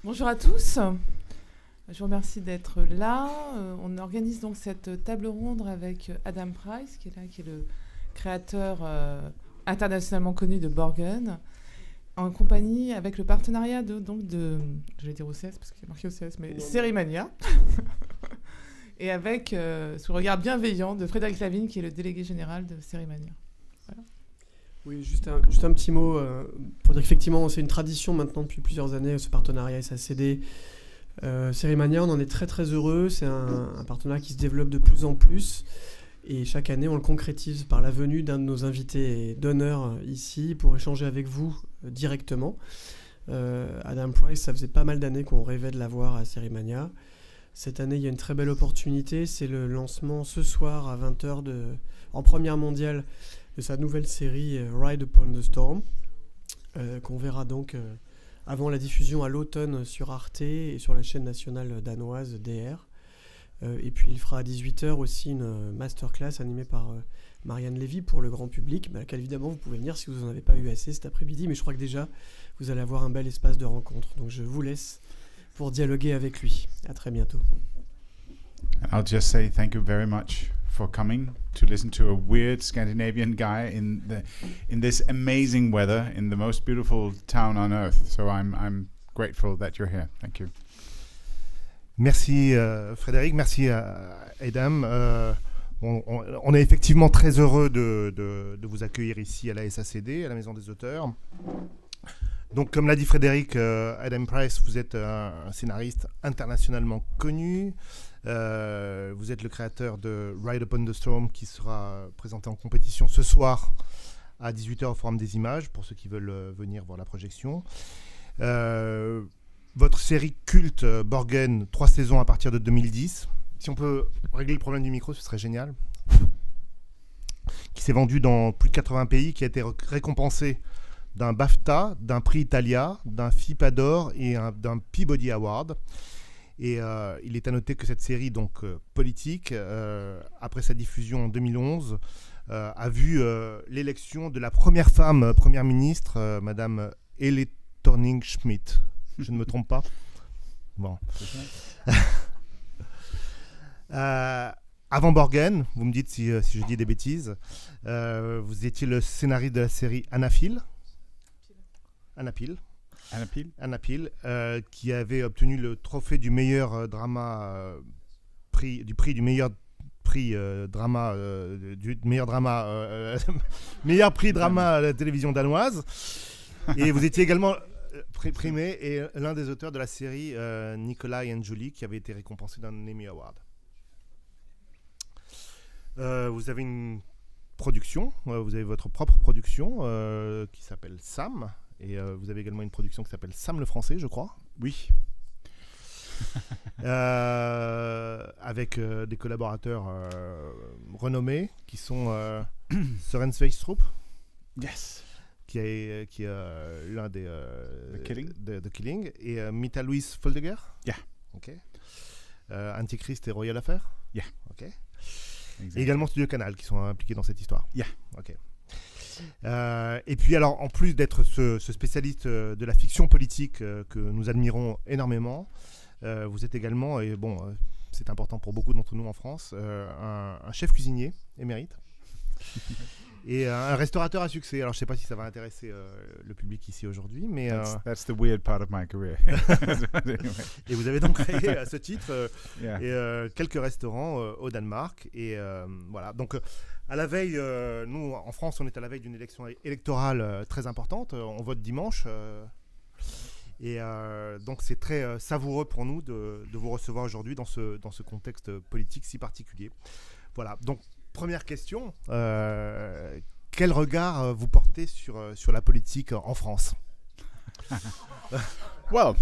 Bonjour à tous. Je vous remercie d'être là. On organise donc cette table ronde avec Adam Price, qui est là, qui est le créateur internationalement connu de Borgen, en compagnie avec le partenariat de je vais dire OCS parce qu'il est marqué OCS, mais Séries Mania, et avec sous le regard bienveillant de Frédéric Lavigne, qui est le délégué général de Séries Mania. Voilà. Oui, juste un petit mot pour dire qu'effectivement, c'est une tradition maintenant depuis plusieurs années, ce partenariat SACD. Séries Mania, on en est très très heureux. C'est un partenariat qui se développe de plus en plus. Et chaque année, on le concrétise par la venue d'un de nos invités d'honneur ici pour échanger avec vous directement. Adam Price, ça faisait pas mal d'années qu'on rêvait de l'avoir à Séries Mania. Cette année, il y a une très belle opportunité. C'est le lancement ce soir à 20h en première mondiale de sa nouvelle série Ride Upon the Storm, qu'on verra donc avant la diffusion à l'automne sur Arte et sur la chaîne nationale danoise DR. Et puis il fera à 18h aussi une masterclass animée par Levy pour le grand public, à laquelle évidemment vous pouvez venir si vous n'en avez pas eu assez cet après-midi, mais je crois que déjà vous allez avoir un bel espace de rencontre. Donc je vous laisse pour dialoguer avec lui. À très bientôt. I'll just say thank you very much for coming to listen to a weird Scandinavian guy in this amazing weather in the most beautiful town on earth. So I'm grateful that you're here. Thank you. Merci Frédéric, merci à Adam. On est effectivement très heureux de vous accueillir ici à la SACD, à la Maison des auteurs. Donc comme l'a dit Frédéric, Adam Price, vous êtes un scénariste internationalement connu. Vous êtes le créateur de Ride Upon the Storm qui sera présenté en compétition ce soir à 18h au Forum des Images pour ceux qui veulent venir voir la projection. Votre série culte Borgen, 3 saisons à partir de 2010. Si on peut régler le problème du micro, ce serait génial. Qui s'est vendu dans plus de 80 pays, qui a été récompensé d'un BAFTA, d'un Prix Italia, d'un FIPA d'or et d'un Peabody Award. Et il est à noter que cette série donc politique, après sa diffusion en 2011, a vu l'élection de la première femme première ministre, Madame Helle Thorning-Schmidt. Je ne me trompe pas. Bon. Avant Borgen, vous me dites si je dis des bêtises, vous étiez le scénariste de la série Anapil, qui avait obtenu le trophée du meilleur drama, meilleur prix drama à la télévision danoise. Et vous étiez également primé et l'un des auteurs de la série Nikolai and Julie, qui avait été récompensé d'un Emmy Award. Vous avez une production, vous avez votre propre production qui s'appelle Sam, et vous avez également une production qui s'appelle Sam le français, je crois. Oui. Avec des collaborateurs renommés qui sont Søren Sveistrup. Yes. Qui est l'un des The Killing, et Mita Louise Foldeger. Yeah. Ok. Antichrist et Royal Affair. Yeah. Ok. Exactly. Et également Studio Canal qui sont impliqués dans cette histoire. Yeah. Ok. Et puis alors, en plus d'être ce spécialiste de la fiction politique que nous admirons énormément, vous êtes également, et bon, c'est important pour beaucoup d'entre nous en France, un chef cuisinier émérite. Et un restaurateur à succès. Alors je ne sais pas si ça va intéresser le public ici aujourd'hui, mais that's the weird part of my career. Et vous avez donc créé à ce titre quelques restaurants au Danemark. Et voilà. Donc à la veille, nous en France, on est à la veille d'une élection électorale très importante. On vote dimanche. Et donc c'est très savoureux pour nous de vous recevoir aujourd'hui dans ce contexte politique si particulier. Voilà. Donc première question, quel regard vous portez sur la politique en France? Well,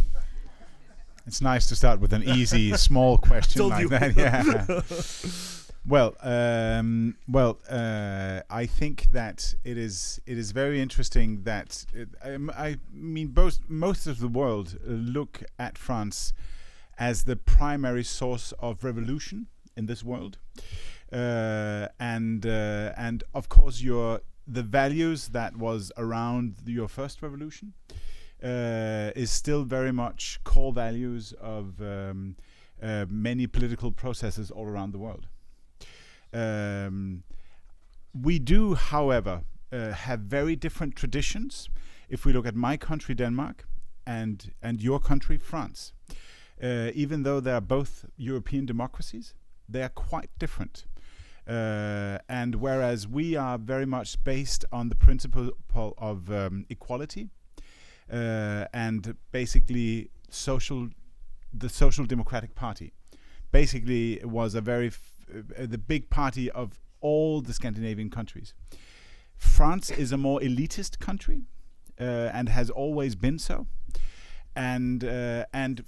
it's nice to start with an easy, small question like that. Yeah. I think that it is very interesting that I mean most of the world look at France as the primary source of revolution in this world. And of course the values that was around your first revolution is still very much core values of many political processes all around the world. We do, however, have very different traditions. If we look at my country, Denmark, and your country, France, even though they are both European democracies, they are quite different. And whereas we are very much based on the principle of equality and basically the Social Democratic Party, basically was a very the big party of all the Scandinavian countries. France is a more elitist country and has always been so. And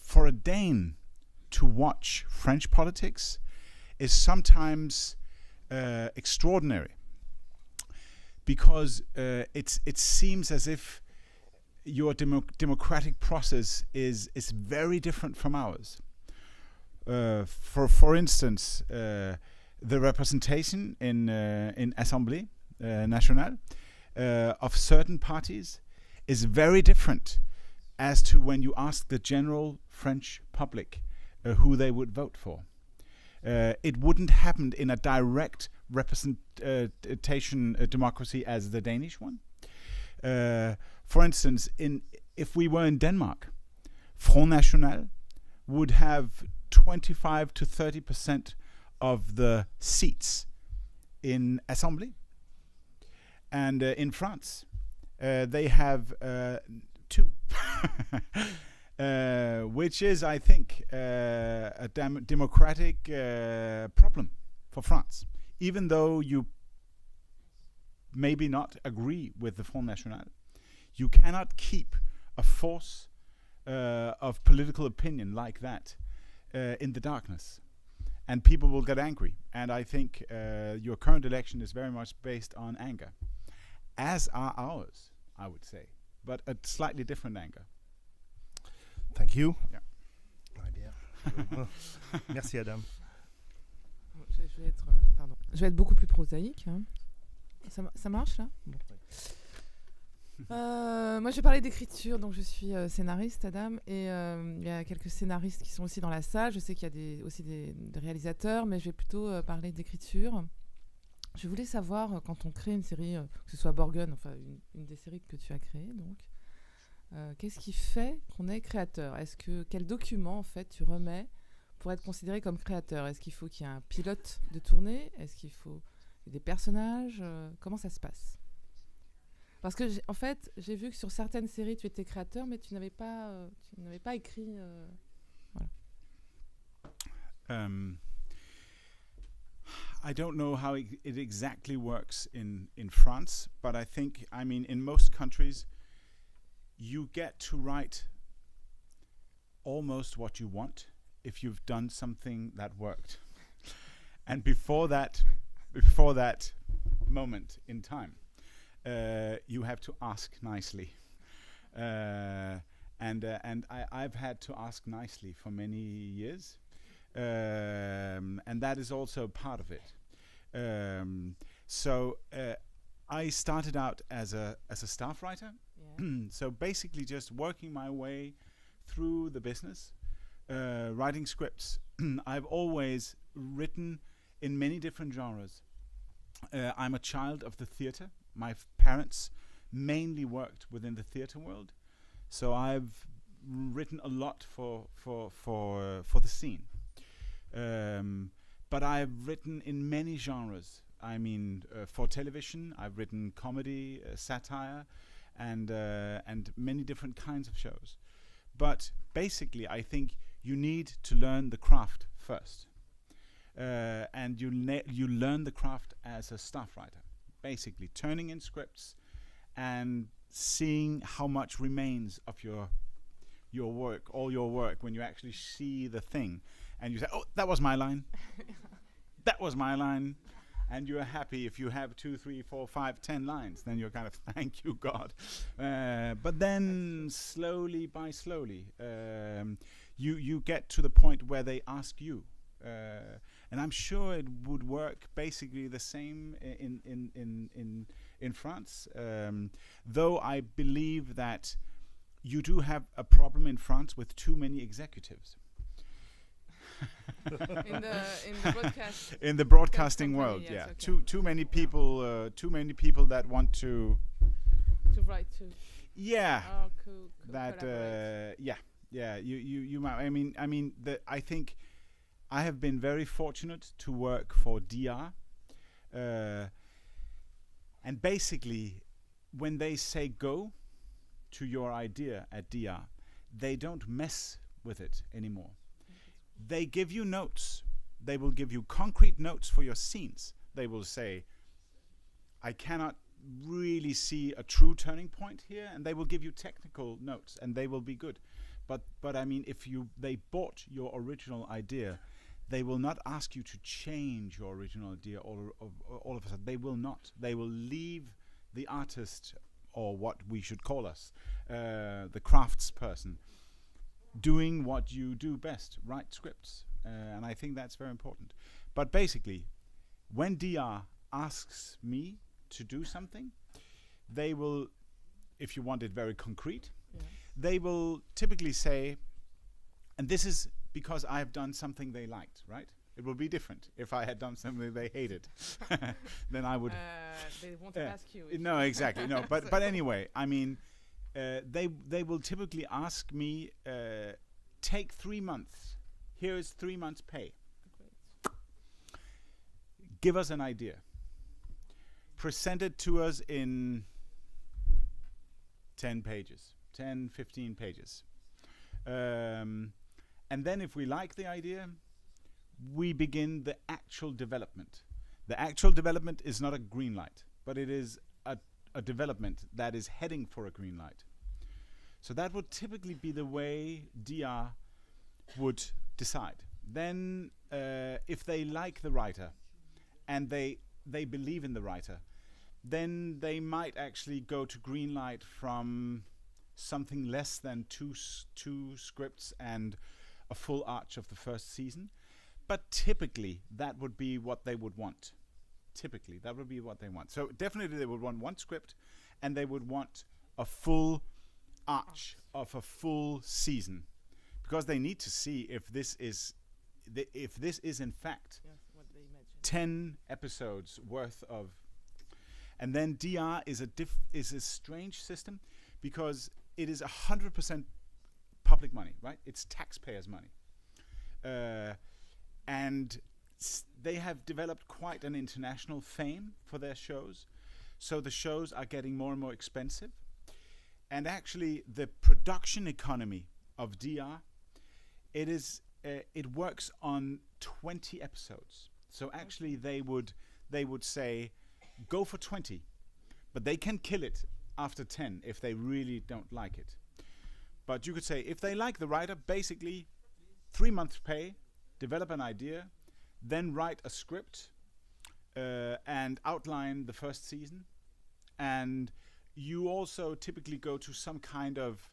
for a Dane to watch French politics is sometimes extraordinary, because it seems as if your democratic process is very different from ours. For instance, the representation in Assemblée Nationale of certain parties is very different as to when you ask the general French public who they would vote for. It wouldn't happen in a direct representation democracy as the Danish one. For instance, if we were in Denmark, Front National would have 25 to 30% of the seats in Assemblée. And in France, they have 2. Which is, I think, a democratic problem for France. Even though you maybe not agree with the Front National, you cannot keep a force of political opinion like that in the darkness. And people will get angry. And I think your current election is very much based on anger, as are ours, I would say, but a slightly different anger. Thank you. Yeah. Marie-Pierre. Merci Adam. Je vais être beaucoup plus prosaïque. Hein. Ça marche là? Bon. Moi, je vais parler d'écriture. Donc, je suis scénariste, Adam, et il y a quelques scénaristes qui sont aussi dans la salle. Je sais qu'il y a aussi des réalisateurs, mais je vais plutôt parler d'écriture. Je voulais savoir, quand on crée une série, que ce soit Borgen, enfin une des séries que tu as créées, donc, qu'est-ce qui fait qu'on est créateur? Quel document en fait tu remets pour être considéré comme créateur? Est-ce qu'il faut qu'il y ait un pilote de tournée? Est-ce qu'il faut des personnages? Comment ça se passe? Parce que en fait, j'ai vu que sur certaines séries tu étais créateur, mais tu n'avais pas écrit. Voilà. I don't know how it exactly works in France, but I think, in most countries, you get to write almost what you want if you've done something that worked. And before that moment in time, you have to ask nicely. And I've had to ask nicely for many years. And that is also part of it. So I started out as a staff writer. Yeah. So basically just working my way through the business, writing scripts. I've always written in many different genres. I'm a child of the theater. My parents mainly worked within the theater world. So I've written a lot for the scene. But I've written in many genres. For television, I've written comedy, satire, and many different kinds of shows. But basically, I think you need to learn the craft first, and you learn the craft as a staff writer. Basically, turning in scripts and seeing how much remains of your work, all your work, when you actually see the thing. And you say, oh, that was my line. That was my line. And you're happy if you have 2, 3, 4, 5, 10 lines. Then you're kind of, thank you, God. But then slowly, you get to the point where they ask you. And I'm sure it would work basically the same in France. Though I believe that you do have a problem in France with too many executives. in the broadcast. In the broadcasting company, world, yes, yeah. okay. Too many people that want to write to. Yeah. That collaborate. you might. I mean I think I have been very fortunate to work for DR, and basically when they say go to your idea at DR, they don't mess with it anymore. They give you notes. They will give you concrete notes for your scenes. They will say, I cannot really see a true turning point here, and they will give you technical notes, and they will be good. But I mean, if they bought your original idea, they will not ask you to change your original idea all of a sudden. They will not. They will leave the artist, or what we should call us, the craftsperson, doing what you do best, write scripts. And I think that's very important. But basically, when DR asks me to do something, they will, if you want it very concrete, they will typically say, and this is because I have done something they liked, right? It will be different if I had done something they hated. Then I would. They won't ask you. No, exactly. No, but anyway, I mean, they will typically ask me, take 3 months. Here is 3 months' pay. Great. Give us an idea. Present it to us in 10 pages, 10, 15 pages. And then if we like the idea, we begin the actual development. The actual development is not a green light, but it is a development that is heading for a green light. So that would typically be the way DR would decide. Then if they like the writer and they believe in the writer, then they might actually go to green light from something less than two scripts and a full arch of the first season. But typically, that would be what they would want. Typically, that would be what they want. So definitely they would want one script, and they would want a full arch of a full season, because they need to see if this is in fact 10 episodes worth of. And then DR is a strange system, because it is 100% public money, right? It's taxpayers' money. And they have developed quite an international fame for their shows. So the shows are getting more and more expensive. And actually, the production economy of DR, it works on 20 episodes. So actually, they would say, go for 20, but they can kill it after 10 if they really don't like it. But you could say, if they like the writer, basically 3 months pay, develop an idea, then write a script and outline the first season. And you also typically go to some kind of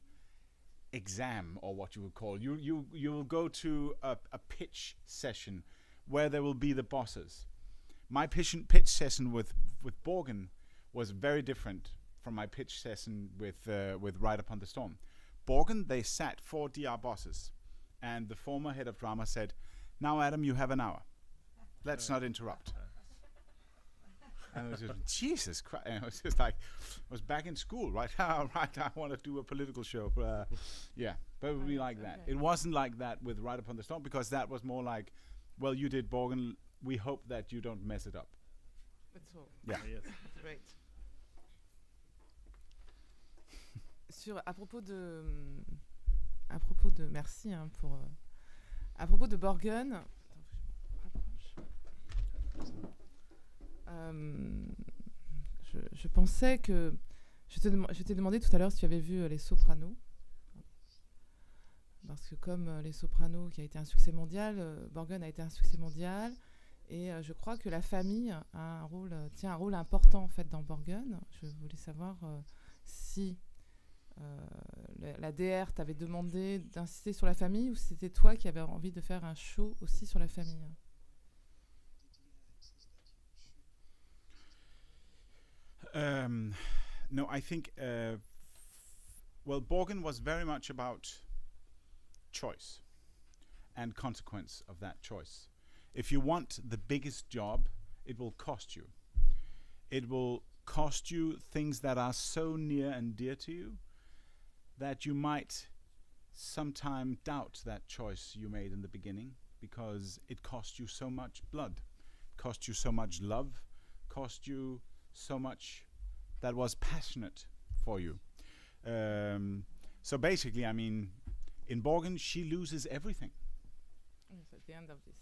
exam, or what you would call. You will go to a pitch session where there will be the bosses. My pitch session with Borgen was very different from my pitch session with Ride Upon the Storm. Borgen, they sat 4 DR bosses, and the former head of drama said, "Now, Adam, you have an hour. Let's not interrupt." And I was just, Jesus Christ! And I was just like, I was back in school, right? Right, I want to do a political show, but but it would be like that. It wasn't like that with Ride Upon the Storm, because that was more like, well, you did Borgen. We hope that you don't mess it up. That's all. Yeah. Yes. Great. À propos de merci pour à propos de Borgen. Je pensais que je t'ai demandé tout à l'heure si tu avais vu Les Sopranos, parce que comme Les Sopranos qui a été un succès mondial, Borgen a été un succès mondial, et je crois que la famille tient un rôle important en fait dans Borgen. Je voulais savoir si la DR t'avait demandé d'insister sur la famille, ou si c'était toi qui avais envie de faire un show aussi sur la famille. No, I think well, Borgen was very much about choice and consequence of that choice. If you want the biggest job, it will cost you. It will cost you things that are so near and dear to you that you might sometime doubt that choice you made in the beginning, because it cost you so much blood, cost you so much love, cost you so much that was passionate for you. So basically, I mean, in Borgen, she loses everything. Yes, at the end of this.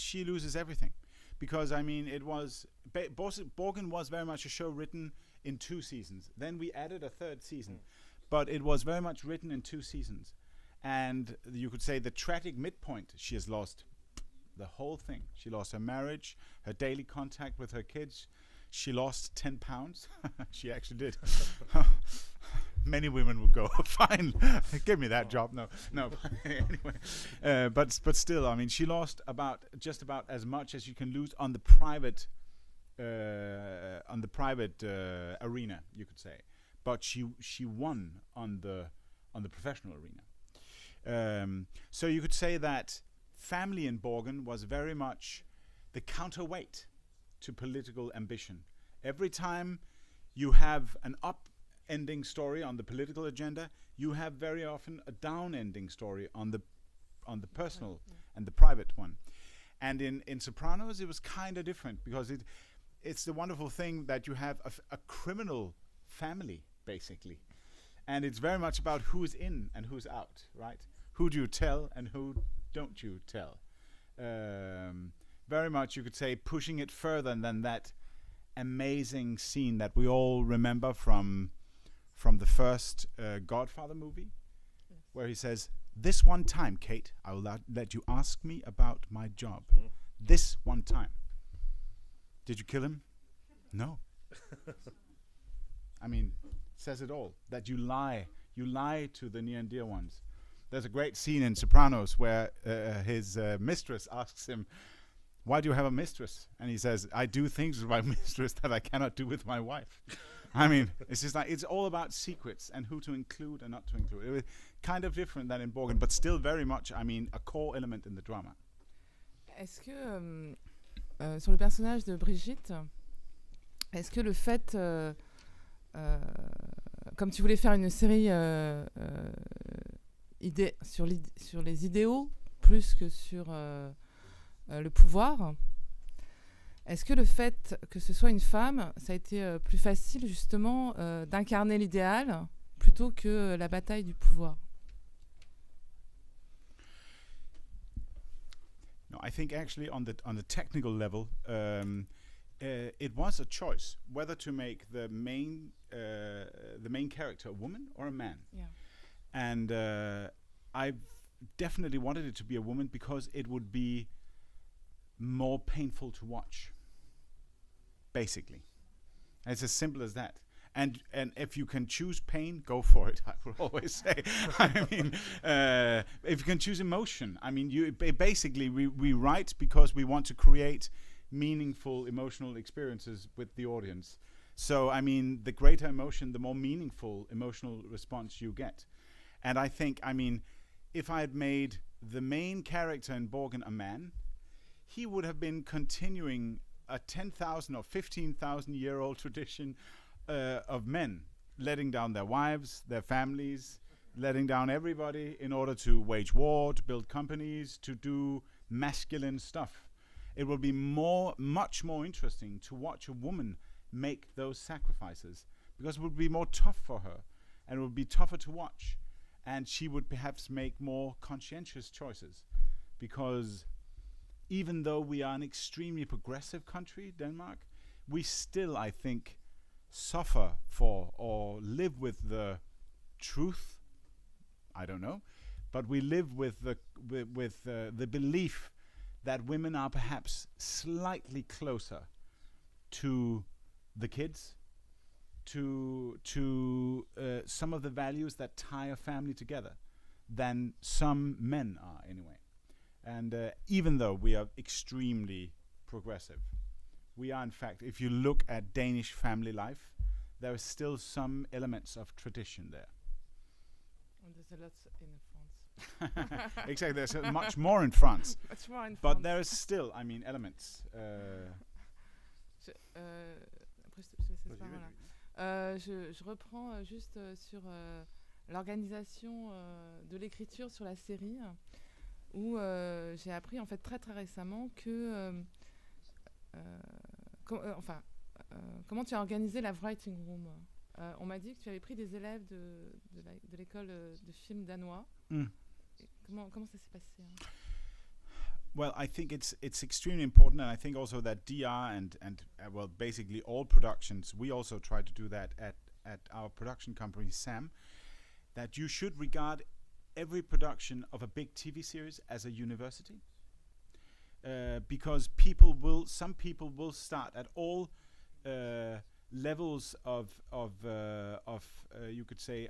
She loses everything, because I mean, it was Borgen was very much a show written in 2 seasons. Then we added a 3rd season, but it was very much written in 2 seasons. And you could say the tragic midpoint, she has lost the whole thing. She lost her marriage, her daily contact with her kids. She lost 10 pounds. She actually did. Many women would go, fine, give me that job. No. Anyway, but still, I mean, she lost just about as much as you can lose on the private arena, you could say. But she won on the professional arena. So you could say that family in Borgen was very much the counterweight to political ambition. Every time you have an up-ending story on the political agenda, you have very often a down-ending story on the personal and the private one. And in Sopranos, it was kind of different, because it's the wonderful thing that you have a criminal family, basically. And it's very much about who's in and who's out, right? Who do you tell and who don't you tell? Very much, you could say, pushing it further than that amazing scene that we all remember from the first Godfather movie, where he says, "This one time, Kate, I will let you ask me about my job. This one time." Did you kill him? No. I mean, says it all, that you lie to the near and dear ones. There's a great scene in Sopranos where his mistress asks him, "Why do you have a mistress?" And he says, "I do things with my mistress that I cannot do with my wife." I mean, it's just like, it's all about secrets and who to include and not to include. It was kind of different than in Borgen, but still very much, I mean, a core element in the drama. Est-ce que, sur le personnage de Brigitte, est-ce que le fait, comme tu voulais faire une série sur les idéaux plus que sur le pouvoir, est-ce que le fait que ce soit une femme, ça a été plus facile justement d'incarner l'idéal plutôt que la bataille du pouvoir? No, I think actually on the technical level, it was a choice whether to make the main character a woman or a man. Yeah. And I definitely wanted it to be a woman, because it would be more painful to watch, basically. It's as simple as that. And if you can choose pain, go for it, I will always say. I mean, if you can choose emotion, I mean, basically we write because we want to create meaningful emotional experiences with the audience. So, I mean, the greater emotion, the more meaningful emotional response you get. And I think, I mean, if I had made the main character in Borgen a man, he would have been continuing a 10,000 or 15,000-year-old tradition of men letting down their wives, their families, letting down everybody in order to wage war, to build companies, to do masculine stuff. It will be much more interesting to watch a woman make those sacrifices, because it would be more tough for her, and it would be tougher to watch, and she would perhaps make more conscientious choices, because even though we are an extremely progressive country, Denmark, we still, I think, suffer for or live with the truth. I don't know, but we live with the belief that women are perhaps slightly closer to the kids, to some of the values that tie a family together than some men are, anyway. And even though we are extremely progressive, we are, in fact, if you look at Danish family life, there is still some elements of tradition there. Well, there's a lot in France. Exactly, there's much more in France. Much more in But France. there is still, I mean, elements. Après, je te laisse pas, voilà. Je reprends juste sur l'organisation de l'écriture sur la série, où j'ai appris en fait très très récemment que comment tu as organisé la writing room. On m'a dit que tu avais pris des élèves de l'école de film danois. Comment ça s'est passé, hein? Well, I think it's extremely important, and I think also that DR and well, basically all productions, we also try to do that at our production company, Sam, that you should regard every production of a big TV series as a university, because some people will start at all levels of you could say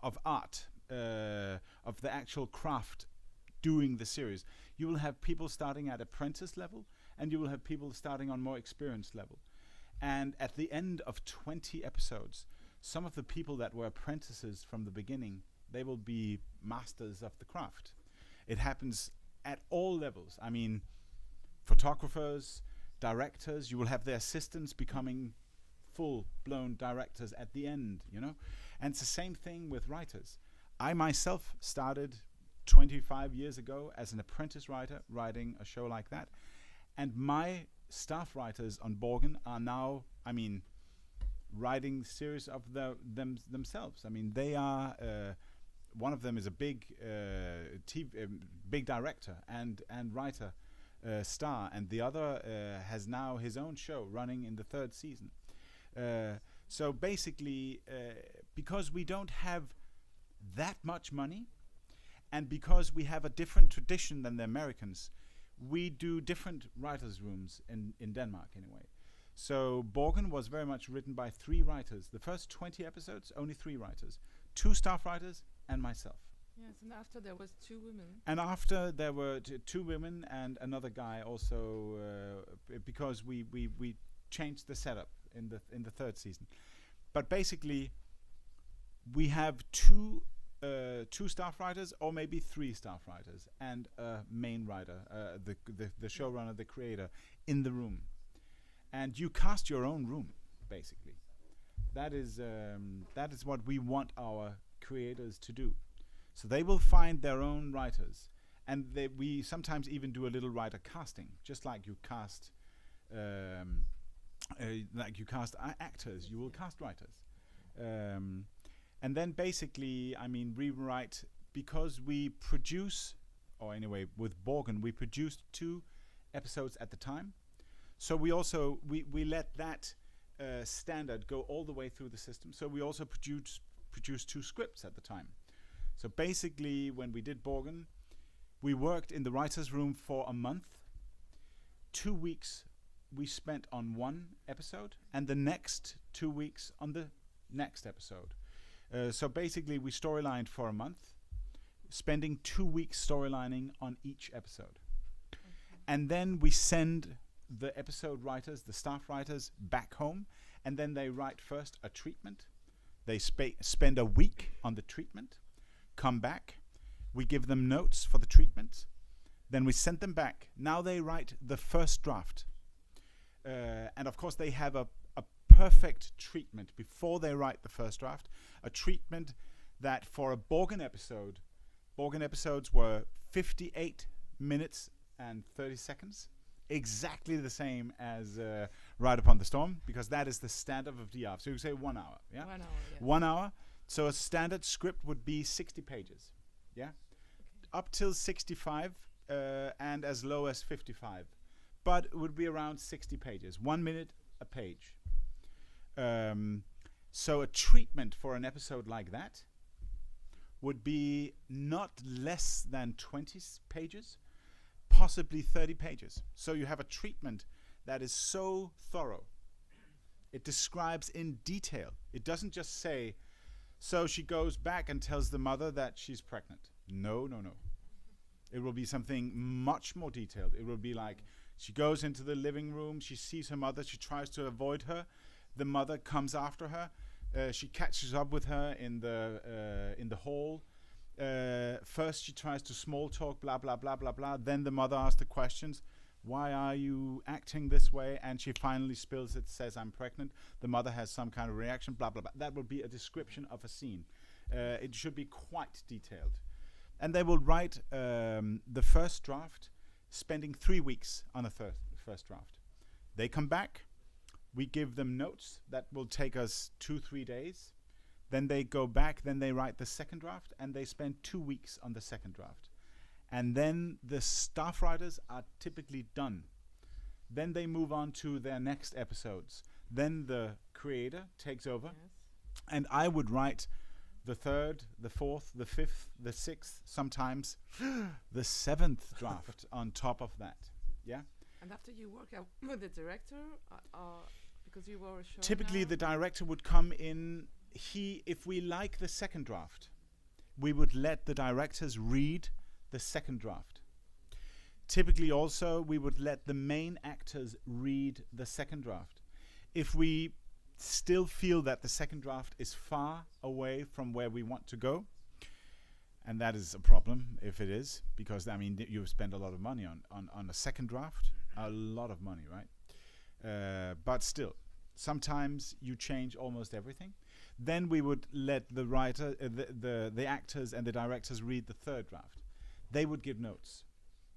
of art, of the actual craft doing the series. You will have people starting at apprentice level, and you will have people starting on more experienced level. And at the end of 20 episodes, some of the people that were apprentices from the beginning, they will be masters of the craft. It happens at all levels. I mean, photographers, directors, you will have their assistants becoming full-blown directors at the end, you know? And it's the same thing with writers. I myself started 25 years ago as an apprentice writer, writing a show like that. And my staff writers on Borgen are now, I mean, writing series of themselves. I mean, they are, one of them is a big big director and writer star, and the other has now his own show running in the 3rd season. So basically, because we don't have that much money, and because we have a different tradition than the Americans, we do different writers' rooms in Denmark anyway. So Borgen was very much written by 3 writers. The first 20 episodes, only 3 writers. 2 staff writers and myself. Yes, and after there was 2 women. And after there were 2 women and another guy also, because we changed the setup in the 3rd season. But basically, we have 2 staff writers, or maybe 3 staff writers, and a main writer, the showrunner, the creator, in the room. And you cast your own room, basically. That is what we want our creators to do. So they will find their own writers, and we sometimes even do a little writer casting, just like you cast actors. You will cast writers. And then basically, I mean, rewrite, because we produce, or anyway, with Borgen, we produced 2 episodes at the time. So we also, we let that standard go all the way through the system. So we also produced 2 scripts at the time. So basically, when we did Borgen, we worked in the writer's room for a month. 2 weeks we spent on 1 episode, and the next 2 weeks on the next episode. So basically, we storylined for a month, spending 2 weeks storylining on each episode. Okay. And then we send the episode writers, the staff writers, back home, and then they write first a treatment. They spend a week on the treatment, come back, we give them notes for the treatment, then we send them back. Now they write the first draft. And of course, they have a perfect treatment before they write the first draft, a treatment that for a Borgen episodes were 58 minutes and 30 seconds, exactly the same as Ride Upon the Storm, because that is the standard of DR. So you say 1 hour, yeah? 1 hour, yes. 1 hour. So a standard script would be 60 pages, yeah? Okay. Up till 65 and as low as 55. But it would be around 60 pages, 1 minute a page. So a treatment for an episode like that would be not less than 20 pages, possibly 30 pages. So you have a treatment that is so thorough. It describes in detail. It doesn't just say, so she goes back and tells the mother that she's pregnant. No. It will be something much more detailed. It will be like, she goes into the living room, she sees her mother, she tries to avoid her, the mother comes after her, She catches up with her in the hall. First, she tries to small talk, blah blah blah blah blah. Then the mother asks the questions. Why are you acting this way? And she finally spills it, says, I'm pregnant. The mother has some kind of reaction, blah, blah, blah. That would be a description of a scene. It should be quite detailed. And they will write the first draft, spending 3 weeks on a first draft. They come back. We give them notes. That will take us 2-3 days. Then they go back. Then they write the second draft, and they spend 2 weeks on the second draft. And then the staff writers are typically done. Then they move on to their next episodes. Then the creator takes over. Yes. And I would write the third, the fourth, the fifth, the sixth, sometimes the seventh draft on top of that. Yeah? And after you work out with the director, because you were a showrunner? Typically the director would come in. If we like the second draft, we would let the directors read the second draft. Typically also we would let the main actors read the second draft. If we still feel that the second draft is far away from where we want to go, and that is a problem if it is, because I mean you spend a lot of money on a second draft, a lot of money, right? But still, sometimes you change almost everything. Then we would let the writer, the actors and the directors read the third draft. They would give notes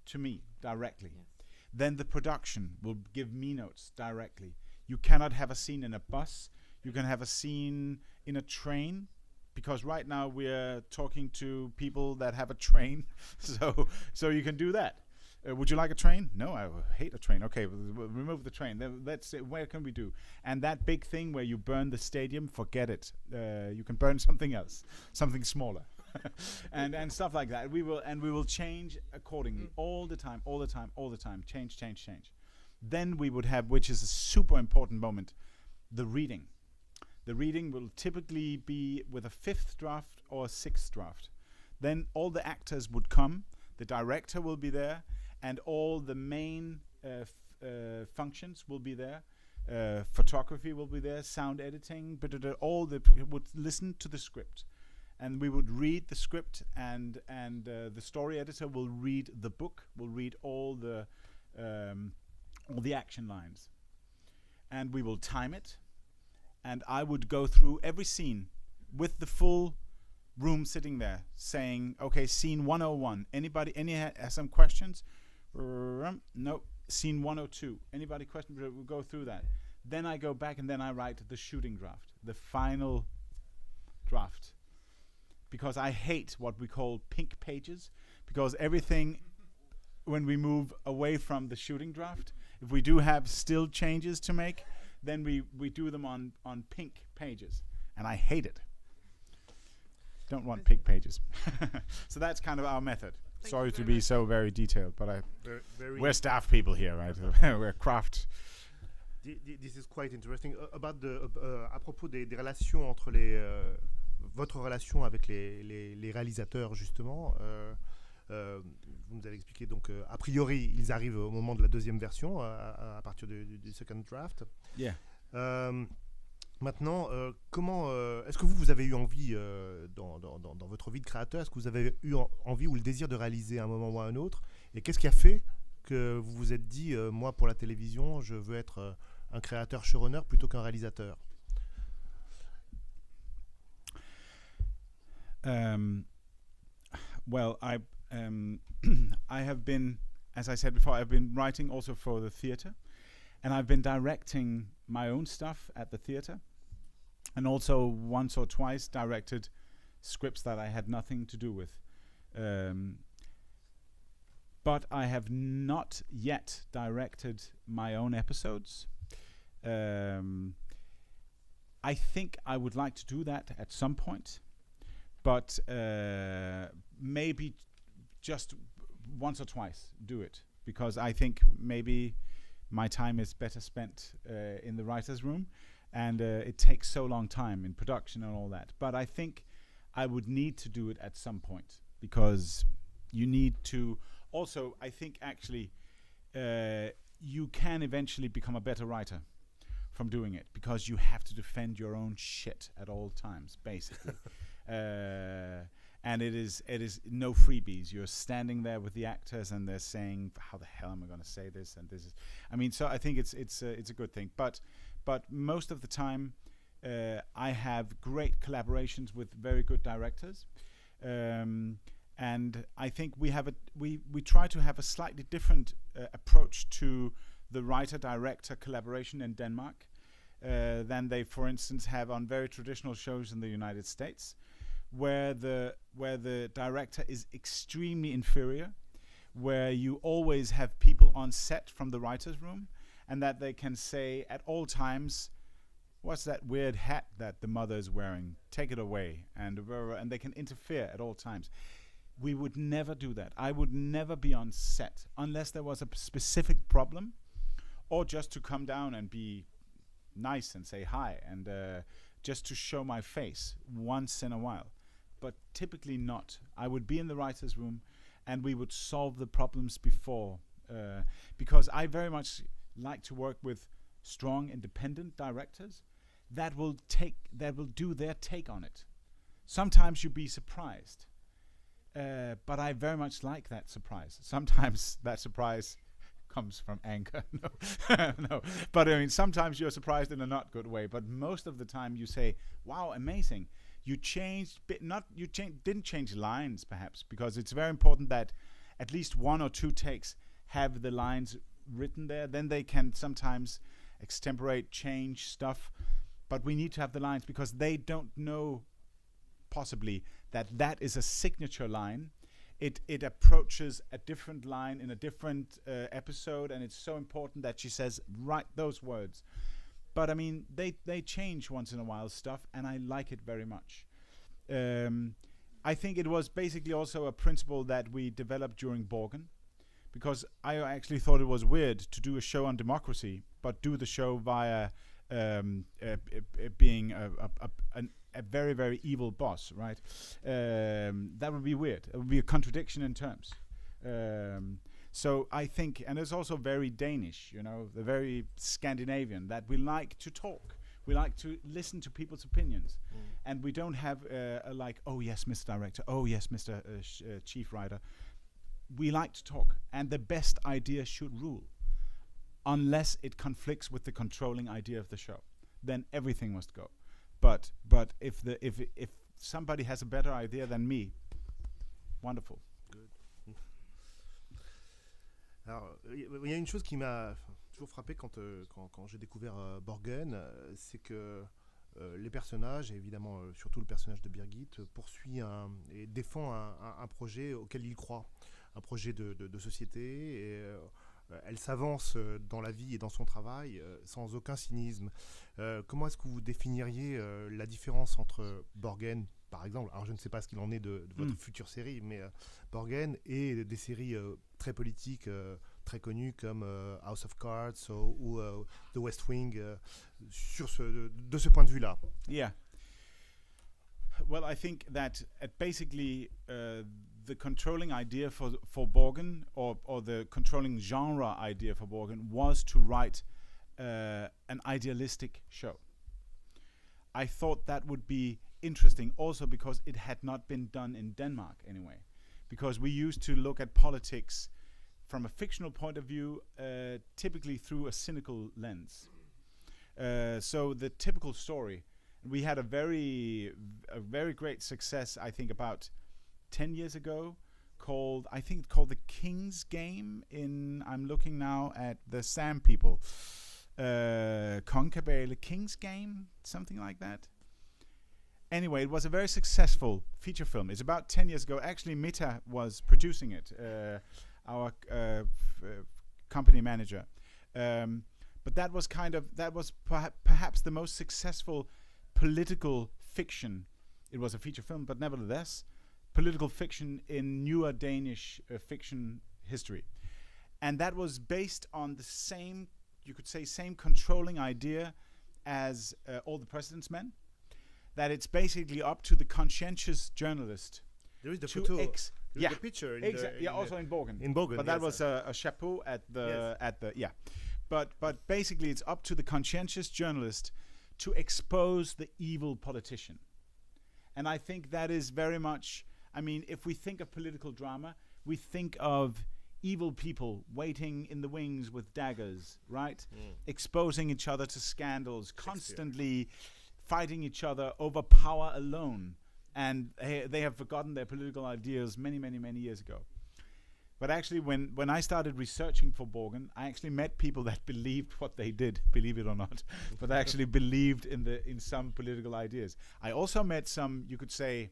to me directly. Yes. Then the production will give me notes directly. You cannot have a scene in a bus. You can have a scene in a train, because right now we're talking to people that have a train. so you can do that. Would you like a train? No, I hate a train. Okay, we'll remove the train. Then let's see, where can we do? And that big thing where you burn the stadium, forget it. You can burn something else, something smaller. and stuff like that. We will change accordingly all the time. Change. Then we would have, which is a super important moment, the reading. The reading will typically be with a fifth draft or a sixth draft. Then all the actors would come, the director will be there, and all the main functions will be there. Photography will be there, sound editing, all the would listen to the script. And we would read the script, and the story editor will read the book, will read all the action lines. And we will time it. And I would go through every scene with the full room sitting there saying, okay, scene 101. Any has some questions? No. Scene 102. Anybody question? We'll go through that. Then I go back and then I write the shooting draft, the final draft. Because I hate what we call pink pages, because everything, when we move away from the shooting draft, if we do have still changes to make, then we do them on pink pages, and I hate it. Don't want pink pages. So that's kind of our method. Sorry to be so very detailed, but we're staff people here, right? We're craft. This is quite interesting. About à propos des relations entre votre relation avec les réalisateurs, justement, vous nous avez expliqué, donc, a priori, ils arrivent au moment de la deuxième version, à partir du second draft. Yeah. Maintenant, comment est-ce que vous avez eu envie, dans votre vie de créateur, est-ce que vous avez eu envie ou le désir de réaliser à un moment ou à un autre? Et qu'est-ce qui a fait que vous vous êtes dit, moi, pour la télévision, je veux être un créateur showrunner plutôt qu'un réalisateur? Well, I have been, as I said before, I've been writing also for the theater, and I've been directing my own stuff at the theater, and also once or twice directed scripts that I had nothing to do with. But I have not yet directed my own episodes. I think I would like to do that at some point. But maybe just once or twice do it, because I think maybe my time is better spent in the writer's room, and it takes so long time in production and all that. But I think I would need to do it at some point, because you need to also, I think actually you can eventually become a better writer from doing it, because you have to defend your own shit at all times, basically. And it is no freebies. You're standing there with the actors, and they're saying, "How the hell am I going to say this?" And this is, I mean, so I think it's a good thing. But most of the time, I have great collaborations with very good directors, and I think we try to have a slightly different approach to the writer-director collaboration in Denmark than they, for instance, have on very traditional shows in the United States, where the director is extremely inferior, where you always have people on set from the writer's room, and that they can say at all times, "What's that weird hat that the mother's wearing? Take it away," and they can interfere at all times. We would never do that. I would never be on set unless there was a specific problem, or just to come down and be nice and say hi, and just to show my face once in a while. But typically not. I would be in the writer's room, and we would solve the problems before, because I very much like to work with strong, independent directors that will do their take on it. Sometimes you'll be surprised, but I very much like that surprise. Sometimes that surprise comes from anger. No. But I mean, sometimes you're surprised in a not good way. But most of the time, you say, "Wow, amazing! You changed, didn't change lines, perhaps, because it's very important that at least one or two takes have the lines written there. Then they can sometimes extemporate, change stuff. But we need to have the lines, because they don't know, possibly, that is a signature line. It approaches a different line in a different episode, and it's so important that she says those words. But I mean, they change once in a while stuff, and I like it very much. I think it was basically also a principle that we developed during Borgen, because I actually thought it was weird to do a show on democracy, but do the show via being a very, very evil boss, right? That would be weird. It would be a contradiction in terms. So I think, and it's also very Danish, the very Scandinavian, that we like to talk. We like to listen to people's opinions. And we don't have "Oh yes, Mr. Director. Oh yes, Mr. Chief Writer." We like to talk, and the best idea should rule, unless it conflicts with the controlling idea of the show. Then everything must go. But if somebody has a better idea than me, wonderful. Good. Alors, il y a une chose qui m'a toujours frappé quand j'ai découvert Borgen, c'est que les personnages, et évidemment surtout le personnage de Birgit, poursuit et défend un projet auquel il croit, un projet de société, et elle s'avance dans la vie et dans son travail sans aucun cynisme. Comment est-ce que vous définiriez la différence entre Borgen, par exemple, alors je ne sais pas ce qu'il en est de votre future série, mais Borgen et des séries très politiques, très connues comme House of Cards ou The West Wing, de ce point de vue-là? Yeah. Well, I think that basically the controlling idea for Borgen, or the controlling genre idea for Borgen, was to write an idealistic show. I thought that would be interesting, also because it had not been done in Denmark anyway. Because we used to look at politics from a fictional point of view, typically through a cynical lens. So the typical story, we had a very great success, I think, about 10 years ago, called The King's Game. I'm looking now at the Sam people. Konkabale King's Game, something like that. Anyway, it was a very successful feature film. It's about 10 years ago. Actually, Mita was producing it, our company manager. But that was perhaps the most successful political fiction. It was a feature film, but nevertheless, political fiction in newer Danish fiction history. And that was based on the same, you could say, same controlling idea as All the President's Men. That it's basically up to the conscientious journalist. There is the to photo. There is the picture. Also in Borgen. In Borgen, but that was a chapeau at the but basically it's up to the conscientious journalist to expose the evil politician. And I think that is very much, I mean, if we think of political drama, we think of evil people waiting in the wings with daggers, right? Exposing each other to scandals, constantly fighting each other over power alone. And they have forgotten their political ideas many, many, many years ago. But actually, when I started researching for Borgen, I actually met people that believed what they did, believe it or not, but actually believed in some political ideas. I also met some, you could say,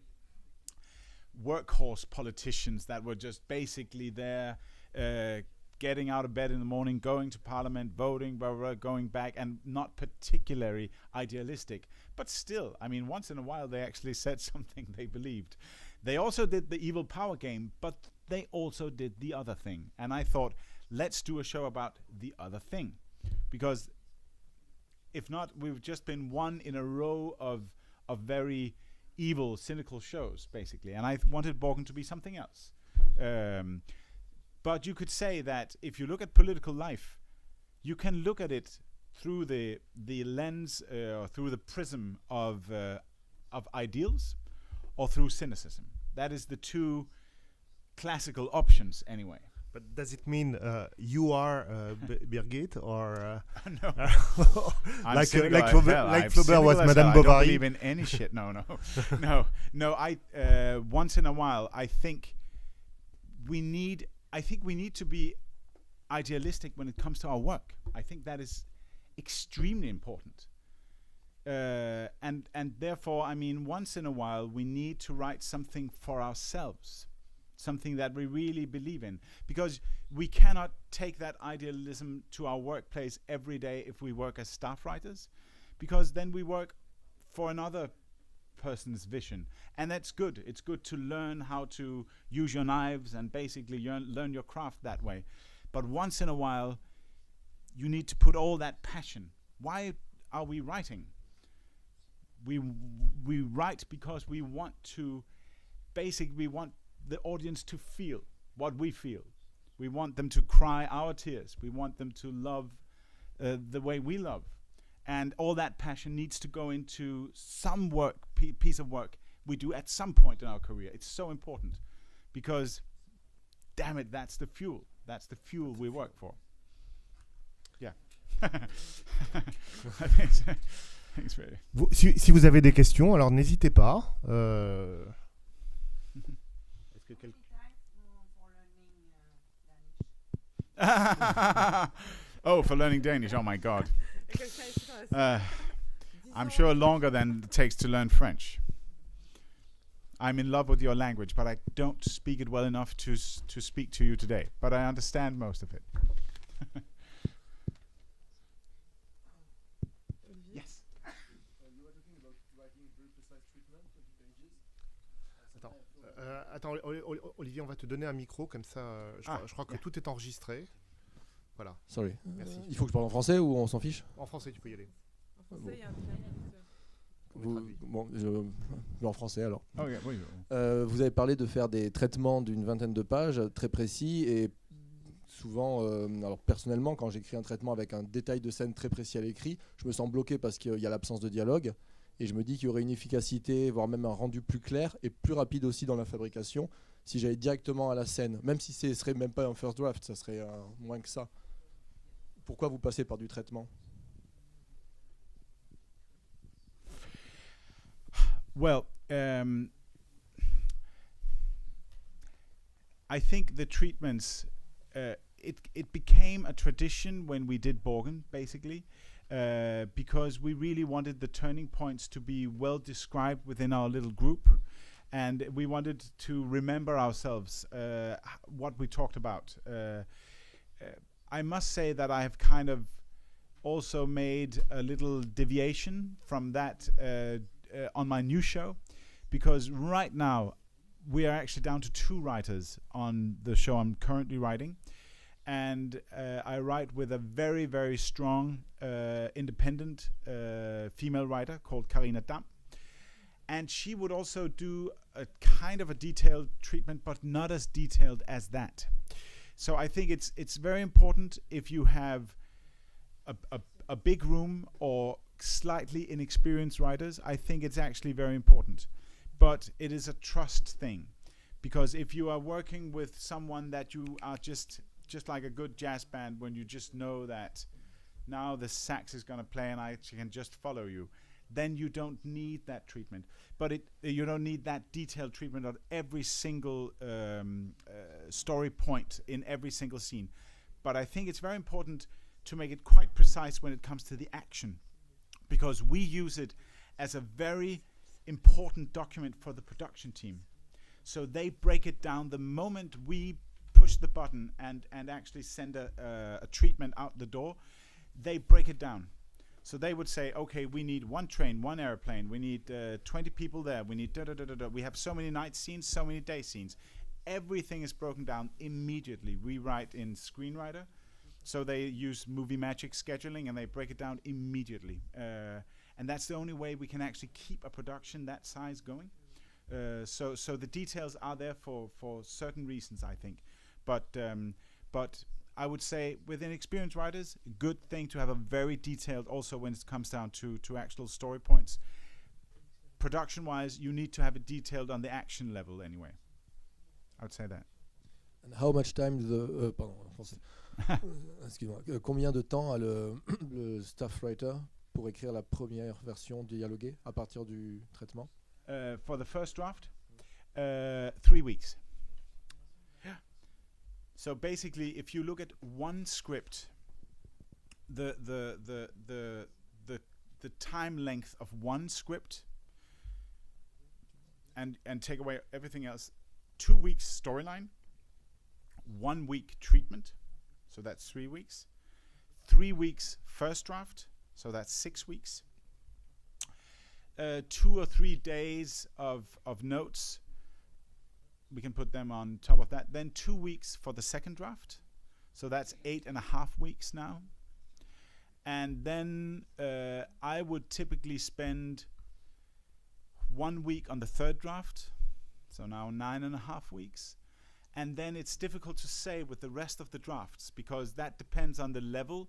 workhorse politicians that were just basically there, getting out of bed in the morning, going to parliament, voting, blah, blah, blah, going back, and not particularly idealistic. But still, I mean, once in a while, they actually said something they believed. They also did the evil power game, but they also did the other thing. And I thought, let's do a show about the other thing. Because if not, we've just been one in a row of very evil, cynical shows, basically. And I wanted Borgen to be something else. But you could say that if you look at political life, you can look at it through the lens or through the prism of ideals or through cynicism. That is the two classical options, anyway. But does it mean you are Birgit or no? like Flaubert was Madame Bovary? I don't believe in any shit. No. I once in a while I think we need to be idealistic when it comes to our work. I think that is extremely important. And therefore, I mean, once in a while, we need to write something for ourselves, something that we really believe in, because we cannot take that idealism to our workplace every day if we work as staff writers, because then we work for another person's vision. And that's good. It's good to learn how to use your knives and basically learn your craft that way. But once in a while, you need to put all that passion. Why are we writing? We write because we want the audience to feel what we feel. We want them to cry our tears. We want them to love the way we love. And all that passion needs to go into some piece of work we do at some point in our career. It's so important because, damn it, that's the fuel. That's the fuel we work for. Yeah. Thanks, really. Si vous avez des questions, alors n'hésitez pas. Est-ce que quelqu'un... Oh, for learning Danish. Oh my God. I'm sure longer than it takes to learn French. I'm in love with your language, but I don't speak it well enough to speak to you today. But I understand most of it. Yes. You were talking about writing very precise treatment, 20 pages. Attends, Olivier, on va te donner un micro, comme ça, je crois que tout est enregistré. Voilà. Sorry. Merci. Il faut que je parle en français ou on s'en fiche? En français, tu peux y aller. En français, il y a un en français alors. Okay, oui. Vous avez parlé de faire des traitements d'une vingtaine de pages, très précis, et souvent, alors personnellement, quand j'écris un traitement avec un détail de scène très précis à l'écrit, je me sens bloqué parce qu'il y a l'absence de dialogue, et je me dis qu'il y aurait une efficacité, voire même un rendu plus clair et plus rapide aussi dans la fabrication, si j'allais directement à la scène, même si ce serait même pas un first draft, ça serait moins que ça. Pourquoi vous passez par du traitement? Well, I think the treatments, it became a tradition when we did Borgen, basically, because we really wanted the turning points to be well described within our little group, and we wanted to remember ourselves what we talked about. I must say that I have kind of also made a little deviation from that on my new show, because right now we are actually down to 2 writers on the show I'm currently writing, and I write with a very, very strong independent female writer called Karina Dam, and she would also do a kind of a detailed treatment, but not as detailed as that. So I think it's very important if you have a big room or slightly inexperienced writers, I think it's actually very important. But it is a trust thing, because if you are working with someone that you are just like a good jazz band, when you just know that now the sax is going to play and I can just follow you, then you don't need that treatment. But you don't need that detailed treatment of every single story point in every single scene. But I think it's very important to make it quite precise when it comes to the action, because we use it as a very important document for the production team. So they break it down the moment we push the button and actually send a treatment out the door. They break it down. So they would say, okay, we need one train, one airplane, we need 20 people there, we need da-da-da-da-da. We have so many night scenes, so many day scenes. Everything is broken down immediately. We write in Screenwriter, so they use movie magic scheduling and they break it down immediately. And that's the only way we can actually keep a production that size going. So the details are there for certain reasons, I think. But I would say with inexperienced writers, a good thing to have a very detailed, also when it comes down to actual story points. Production-wise, you need to have it detailed on the action level anyway. I would say that. And how much time excuse-moi. Combien de temps a le staff writer pour écrire la première version dialoguée à partir du traitement? For the first draft, 3 weeks. So basically, if you look at one script, the time length of one script, and take away everything else, 2 weeks storyline, 1 week treatment, so that's 3 weeks, 3 weeks first draft, so that's 6 weeks, 2 or 3 days of notes. We can put them on top of that. Then 2 weeks for the second draft. So that's 8.5 weeks now. And then I would typically spend 1 week on the third draft. So now 9.5 weeks. And then it's difficult to say with the rest of the drafts, because that depends on the level.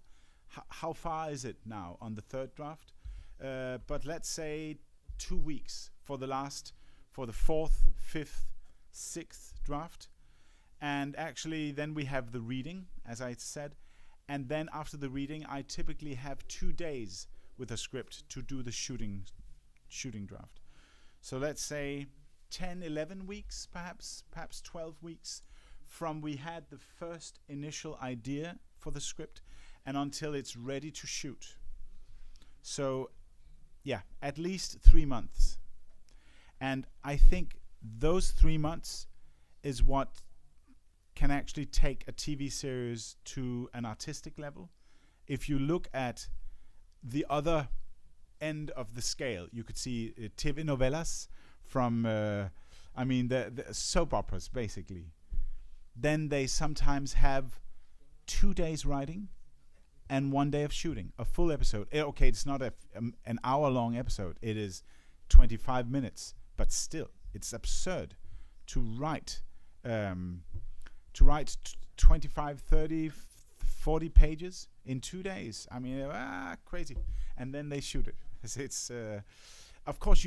How far is it now on the third draft? But let's say 2 weeks for the fourth, fifth, sixth draft. And actually then we have the reading, as I said, and then after the reading I typically have 2 days with a script to do the shooting draft. So let's say 10-11 weeks, perhaps 12 weeks from we had the first initial idea for the script and until it's ready to shoot. So yeah, at least 3 months. And I think those 3 months is what can actually take a TV series to an artistic level. If you look at the other end of the scale, you could see TV novelas from, the soap operas, basically. Then they sometimes have 2 days writing and 1 day of shooting, a full episode. Okay, it's not an hour-long episode. It is 25 minutes, but still, it's absurd to write 25, 30, 40 pages in 2 days. I mean, crazy. And then they shoot it. It's of course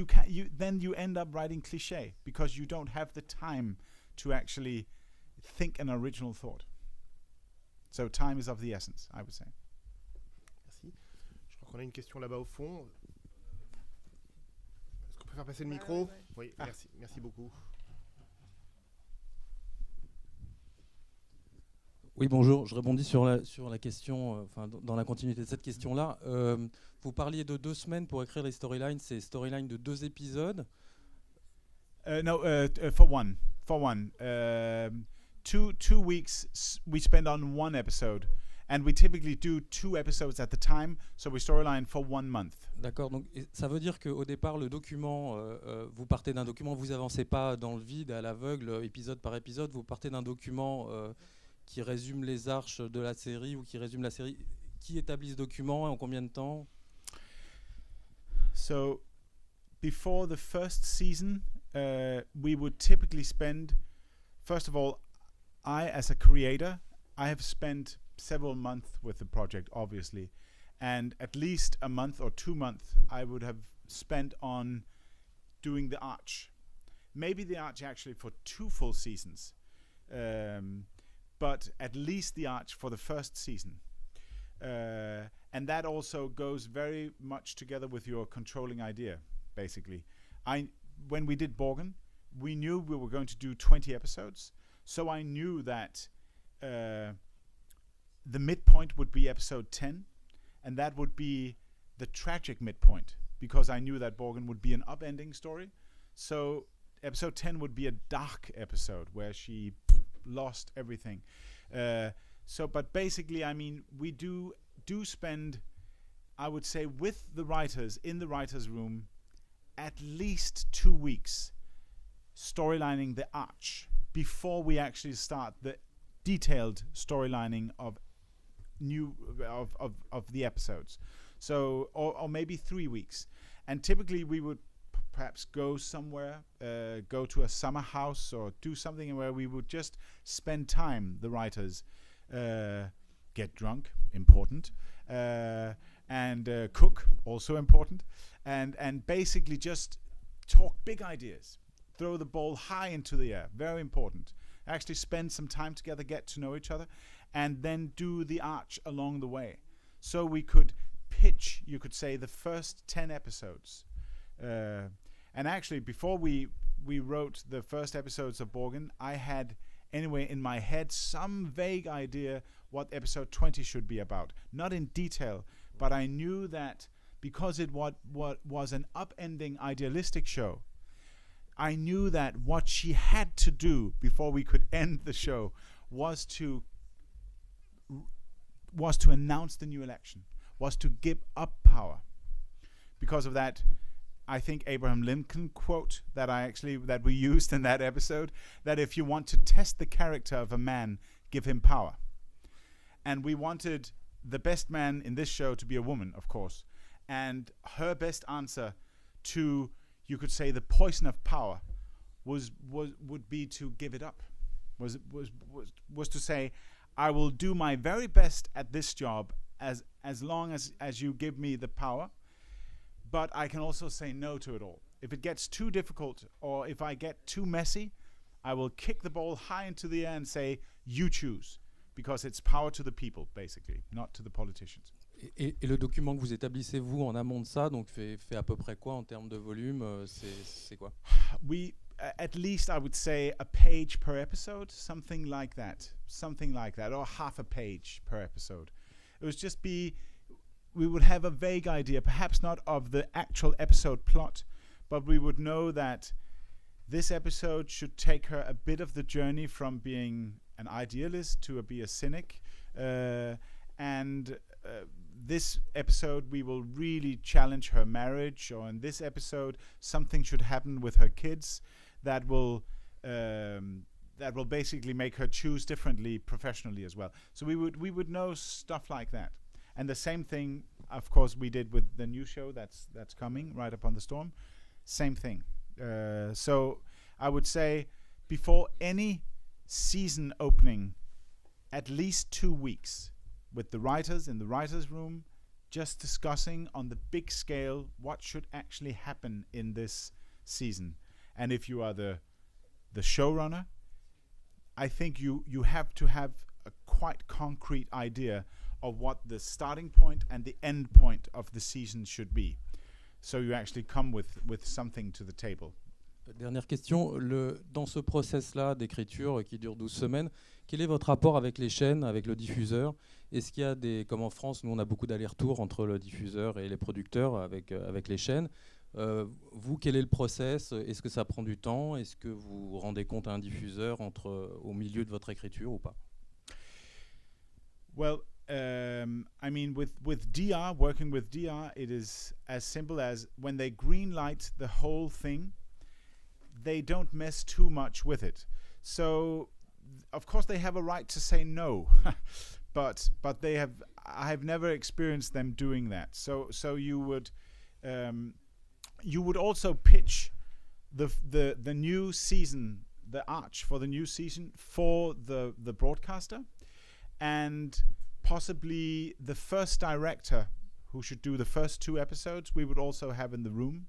then you end up writing cliché because you don't have the time to actually think an original thought. So time is of the essence, I would say. Merci. Je crois qu'on a une question là-bas au fond. Est-ce qu'on peut faire passer le micro? Oui, merci beaucoup. Oui, bonjour. Je rebondis sur la question, dans la continuité de cette question-là. Vous parliez de 2 semaines pour écrire les storylines. C'est storylines de 2 épisodes? For one. 2 weeks we spend on 1 episode. And we typically do 2 episodes at the time, so we storyline for 1 month. D'accord, donc ça veut dire qu'au départ, le document, vous partez d'un document, vous avancez pas dans le vide, à l'aveugle, épisode par épisode, vous partez d'un document qui résume les arches de la série ou qui résume la série. Qui établit ce document et en combien de temps? So, before the first season, we would typically spend, first of all, I as a creator, I have spent several months with the project, obviously, and at least a month or 2 months I would have spent on doing the arch. Maybe the arch actually for 2 full seasons, but at least the arch for the first season. And that also goes very much together with your controlling idea, basically. When we did Borgen, we knew we were going to do 20 episodes, so I knew that the midpoint would be episode 10, and that would be the tragic midpoint, because I knew that Borgen would be an upending story. So episode 10 would be a dark episode where she lost everything. But basically, I mean, we do spend, I would say, with the writers in the writers' room, at least 2 weeks storylining the arch before we actually start the detailed storylining of the episodes. So, or maybe 3 weeks. And typically we would perhaps go somewhere, go to a summer house or do something where we would just spend time, the writers, get drunk, important, and cook, also important, and basically just talk big ideas, throw the ball high into the air, very important. Actually spend some time together, get to know each other, and then do the arch along the way. So we could pitch, you could say, the first 10 episodes. And actually, before we wrote the first episodes of Borgen, I had, anyway, in my head, some vague idea what episode 20 should be about. Not in detail, but I knew that because it what was an upending idealistic show, I knew that what she had to do before we could end the show was to announce the new election, was to give up power. Because of that, I think Abraham Lincoln quote that we used in that episode, that if you want to test the character of a man, give him power. And we wanted the best man in this show to be a woman, of course. And her best answer to, you could say, the poison of power would be to give it up. Was to say, I will do my very best at this job as long as you give me the power, but I can also say no to it all. If it gets too difficult or if I get too messy, I will kick the ball high into the air and say, you choose, because it's power to the people, basically, not to the politicians. Et le document que vous établissez, vous, en amont de ça, donc fait à peu près quoi en termes de volume? C'est quoi? At least I would say a page per episode, something like that, or half a page per episode. It would just be, we would have a vague idea, perhaps not of the actual episode plot, but we would know that this episode should take her a bit of the journey from being an idealist to be a cynic, and this episode we will really challenge her marriage, or in this episode something should happen with her kids that will basically make her choose differently professionally as well. So we would know stuff like that. And the same thing, of course, we did with the new show that's coming, Right Upon the Storm. Same thing. So I would say before any season opening, at least 2 weeks with the writers in the writers' room, just discussing on the big scale what should actually happen in this season. And if you are the showrunner, I think you have to have a quite concrete idea of what the starting point and the end point of the season should be. So you actually come with something to the table. Dernière question, dans ce process-là d'écriture qui dure 12 semaines, quel est votre rapport avec les chaînes, avec le diffuseur? Est-ce qu'il y a comme en France, nous on a beaucoup d'allers-retours entre le diffuseur et les producteurs avec les chaînes. Vous, quel est le process? Est-ce que ça prend du temps? Est-ce que vous rendez compte à un diffuseur au milieu de votre écriture ou pas? Well, I mean, with DR, working with DR, it is as simple as when they greenlight the whole thing, they don't mess too much with it. So, of course, they have a right to say no, but I have never experienced them doing that. So you would also pitch the new season, the arch for the new season for the broadcaster, and possibly the first director who should do the first 2 episodes, we would also have in the room.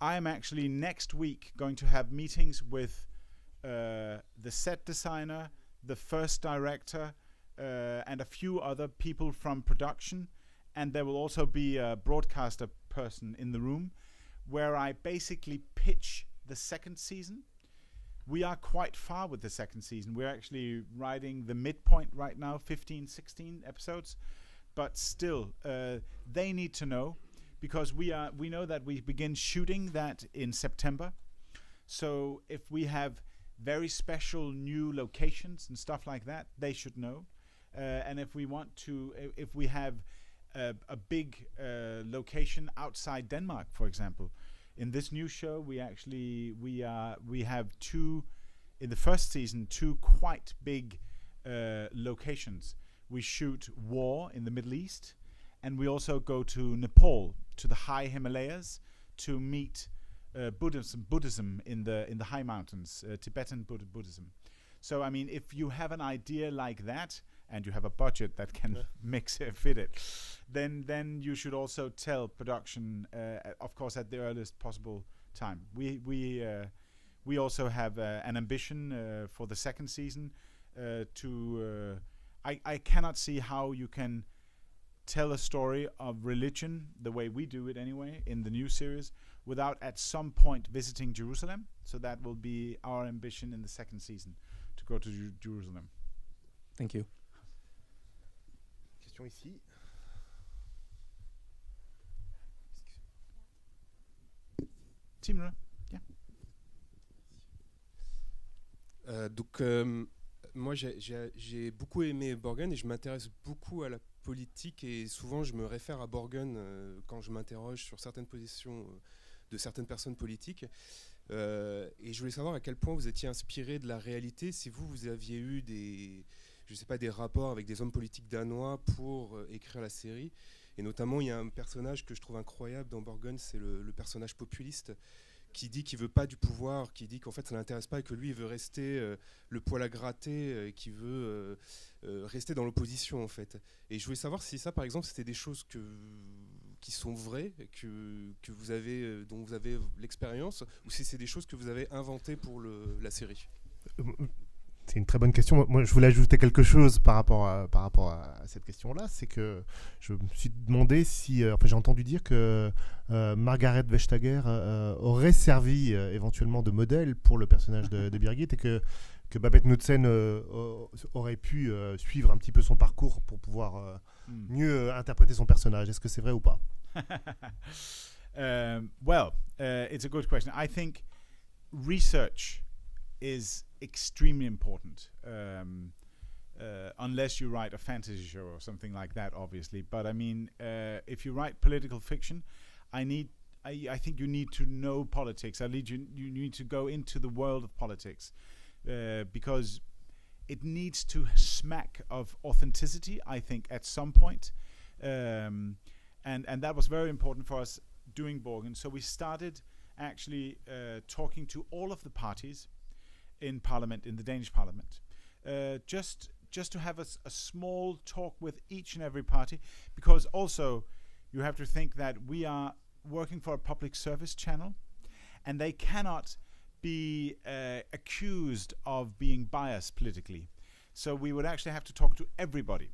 I'm actually next week going to have meetings with the set designer, the first director, and a few other people from production, and there will also be a broadcaster person in the room, where I basically pitch the second season. We are quite far with the second season. We're actually writing the midpoint right now, 15, 16 episodes, but still, they need to know, because we know that we begin shooting that in September. So if we have very special new locations and stuff like that, they should know. And if we have a big location outside Denmark, for example, in this new show, we have 2 in the first season, 2 quite big locations. We shoot war in the Middle East, and we also go to Nepal, to the high Himalayas, to meet Buddhism in the high mountains, Tibetan Buddhism. So I mean, if you have an idea like that, and you have a budget that can fit it, then you should also tell production, of course, at the earliest possible time. We also have an ambition for the second season I cannot see how you can tell a story of religion the way we do it anyway in the new series without at some point visiting Jerusalem. So that will be our ambition in the second season, to go to Jerusalem. Thank you. Question ici. Timur, yeah. Moi, j'ai beaucoup aimé Borgen et je m'intéresse beaucoup à la politique et souvent je me réfère à Borgen quand je m'interroge sur certaines positions de certaines personnes politiques. Et je voulais savoir à quel point vous étiez inspiré de la réalité, si vous aviez eu des rapports avec des hommes politiques danois pour écrire la série. Et notamment, il y a un personnage que je trouve incroyable dans Borgen, c'est le personnage populiste qui dit qu'il veut pas du pouvoir, qui dit qu'en fait ça l'intéresse pas et que lui il veut rester le poil à gratter, qui veut rester dans l'opposition en fait. Et je voulais savoir si ça par exemple c'était des choses qui sont vraies, que vous avez, dont vous avez l'expérience, ou si c'est des choses que vous avez inventées pour la série. C'est une très bonne question. Moi, je voulais ajouter quelque chose par rapport à cette question-là. C'est que je me suis demandé si... j'ai entendu dire que Margaret Vestager aurait servi éventuellement de modèle pour le personnage de Birgit et que Babette Knudsen aurait pu suivre un petit peu son parcours pour pouvoir mieux interpréter son personnage. Est-ce que c'est vrai ou pas? It's a good question. I think research is extremely important, unless you write a fantasy show or something like that, obviously. But I mean, if you write political fiction, I think you need to know politics. You need to go into the world of politics because it needs to smack of authenticity, I think, at some point. And that was very important for us doing Borgen. So we started actually talking to all of the parties in Parliament, in the Danish Parliament, just to have a small talk with each and every party, because also you have to think that we are working for a public service channel, and they cannot be accused of being biased politically. So we would actually have to talk to everybody.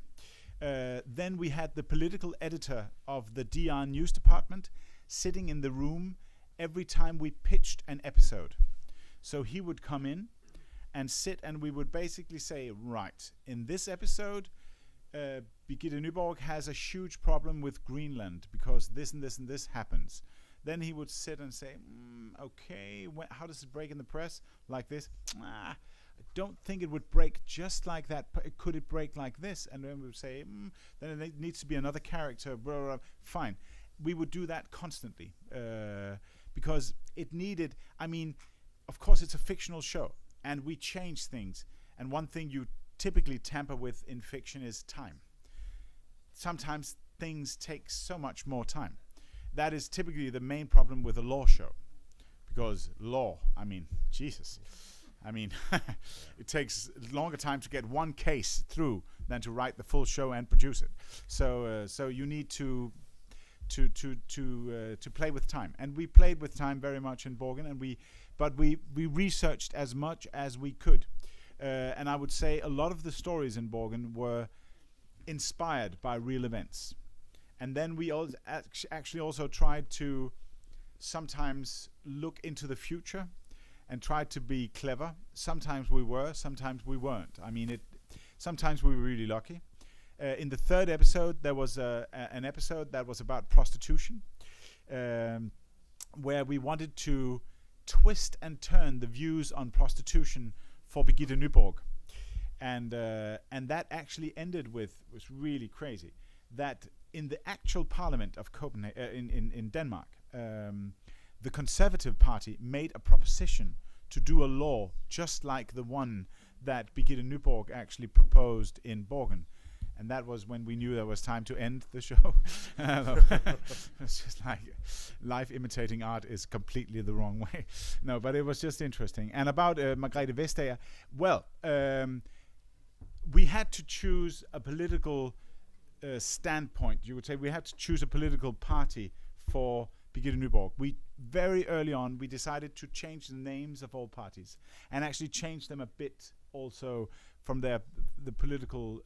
Then we had the political editor of the DR News Department sitting in the room every time we pitched an episode. So he would come in and sit, and we would basically say, right, in this episode, Birgitte Nyborg has a huge problem with Greenland because this and this and this happens. Then he would sit and say, okay, how does it break in the press? Like this? I don't think it would break just like that. Could it break like this? And then we would say, then it needs to be another character. Blah, blah, blah. Fine. We would do that constantly because it needed, I mean, of course, it's a fictional show, and we change things. And one thing you typically tamper with in fiction is time. Sometimes things take so much more time. That is typically the main problem with a law show, because law, I mean, Jesus. I mean, it takes longer time to get one case through than to write the full show and produce it. So you need to play with time, and we played with time very much in Borgen, and we researched as much as we could, and I would say a lot of the stories in Borgen were inspired by real events, and then we actually also tried to sometimes look into the future and tried to be clever. Sometimes we were, sometimes we weren't. I mean, sometimes we were really lucky. In the third episode, there was an episode that was about prostitution, where we wanted to twist and turn the views on prostitution for Birgitte Nyborg. And that actually ended with, was really crazy, that in the actual parliament of Copenhagen, in Denmark, the Conservative Party made a proposition to do a law just like the one that Birgitte Nyborg actually proposed in Borgen. And that was when we knew there was time to end the show. It's just like life imitating art is completely the wrong way. No, but it was just interesting. And about Margrethe Vestager, well, we had to choose a political standpoint. You would say we had to choose a political party for Birgitte Nyborg. We very early on we decided to change the names of all parties and actually change them a bit also from the political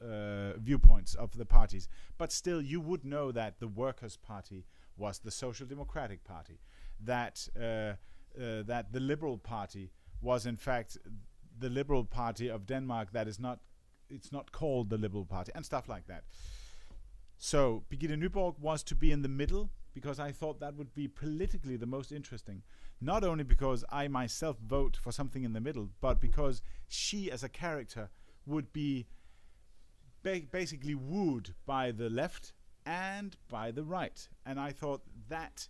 viewpoints of the parties. But still, you would know that the Workers' Party was the Social Democratic Party, that that the Liberal Party was in fact the Liberal Party of Denmark. That is not, it's not called the Liberal Party, and stuff like that. So Birgitte Nyborg was to be in the middle, because I thought that would be politically the most interesting. Not only because I myself vote for something in the middle, but because she as a character would be basically wooed by the left and by the right. And I thought that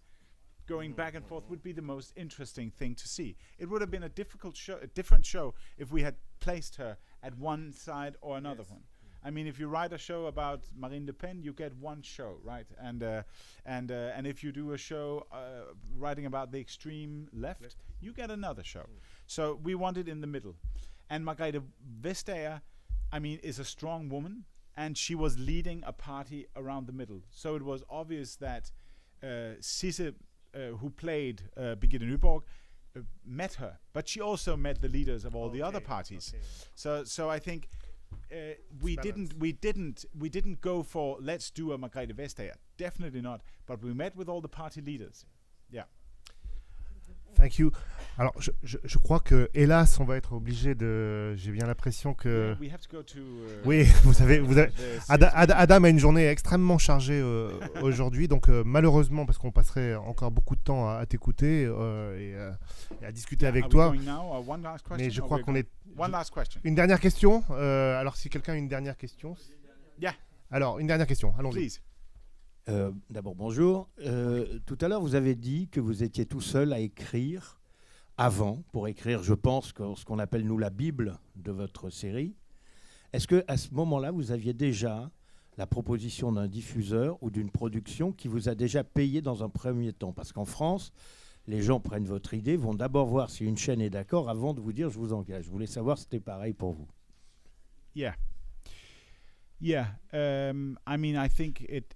going back and forth would be the most interesting thing to see. It would have been a different show if we had placed her at one side or another one. I mean, if you write a show about Marine Le Pen, you get one show, right? And if you do a show writing about the extreme left, you get another show. So we want it in the middle. And Margrethe Vestager, I mean, is a strong woman, and she was leading a party around the middle. So it was obvious that Sisse, who played Birgitte Nyborg, met her, but she also met the leaders of all the other parties. So I think. We didn't go for let's do a Margrethe Vestager, definitely not, but we met with all the party leaders. Yeah. Thank you. Alors, je crois que, hélas, on va être obligé de. J'ai bien l'impression que. We have to go to, oui, vous avez Adam a une journée extrêmement chargée aujourd'hui, donc malheureusement, parce qu'on passerait encore beaucoup de temps à t'écouter et à discuter avec toi. Mais je crois qu'on est. One last question. Une dernière question. Alors, si quelqu'un a une dernière question. Yeah. Alors, une dernière question. Allons-y. Please. D'abord, bonjour. Tout à l'heure, vous avez dit que vous étiez tout seul à écrire avant, pour écrire, je pense, ce qu'on appelle, nous, la Bible de votre série. Est-ce qu'à ce moment-là, vous aviez déjà la proposition d'un diffuseur ou d'une production qui vous a déjà payé dans un premier temps? Parce qu'en France, les gens prennent votre idée, vont d'abord voir si une chaîne est d'accord avant de vous dire « je vous engage ». Je voulais savoir si c'était pareil pour vous. Yeah. Yeah, I mean, I think it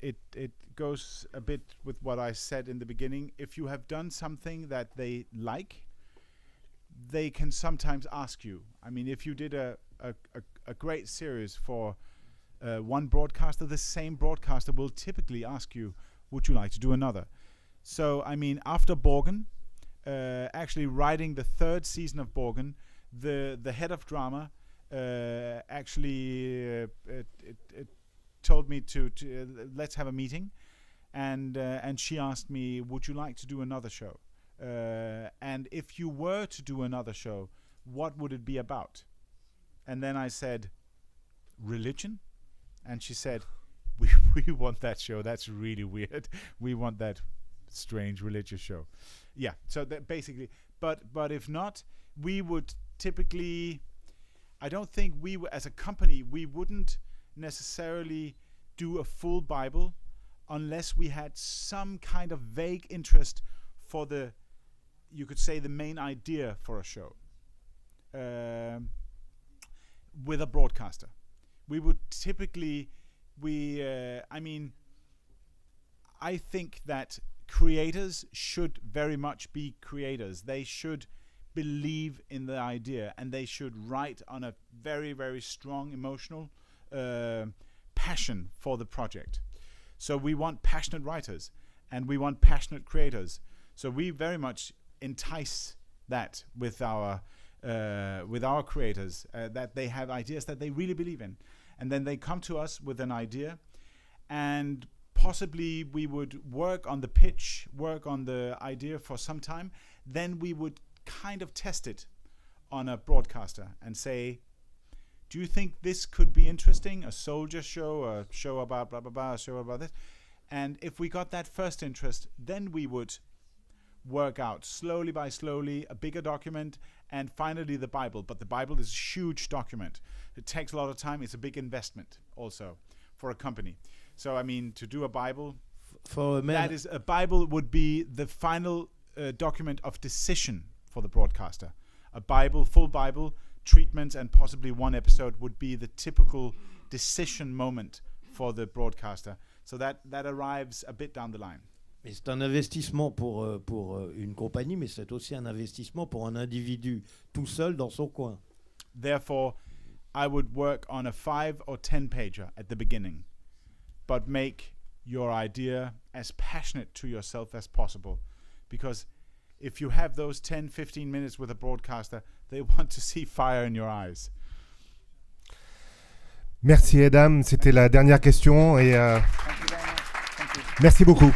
goes a bit with what I said in the beginning. If you have done something that they like, they can sometimes ask you. I mean, if you did a great series for one broadcaster, the same broadcaster will typically ask you, would you like to do another? So, I mean, after Borgen, actually writing the third season of Borgen, the head of drama actually told me to let's have a meeting, and she asked me, would you like to do another show? And if you were to do another show, what would it be about? And then I said, religion? And she said, we want that show. That's really weird. We want that strange religious show. Yeah, so that basically, but if not, we would typically, I don't think we as a company, we wouldn't necessarily do a full Bible unless we had some kind of vague interest for the, you could say, the main idea for a show with a broadcaster. we would typically, I think that creators should very much be creators. They should believe in the idea, and they should write on a very, very strong emotional passion for the project. So we want passionate writers, and we want passionate creators. So we very much entice that with our creators, that they have ideas that they really believe in, and then they come to us with an idea, and possibly we would work on the pitch, work on the idea for some time. Then we would kind of test it on a broadcaster and say, do you think this could be interesting? A soldier show, a show about blah, blah, blah, a show about this. And if we got that first interest, then we would work out slowly by slowly a bigger document, and finally the Bible. But the Bible is a huge document. It takes a lot of time. It's a big investment also for a company. So, I mean, to do a Bible, a Bible would be the final document of decision for the broadcaster. A Bible, full Bible, treatment, and possibly one episode would be the typical decision moment for the broadcaster. So that arrives a bit down the line. Mais c'est un investissement pour une compagnie, mais c'est aussi un investissement pour un individu tout seul dans son coin. Therefore, I would work on a 5 or 10 pager at the beginning, but make your idea as passionate to yourself as possible. Because if you have those 10-15 minutes with a broadcaster, they want to see fire in your eyes. Merci Adam, c'était la dernière question et merci beaucoup.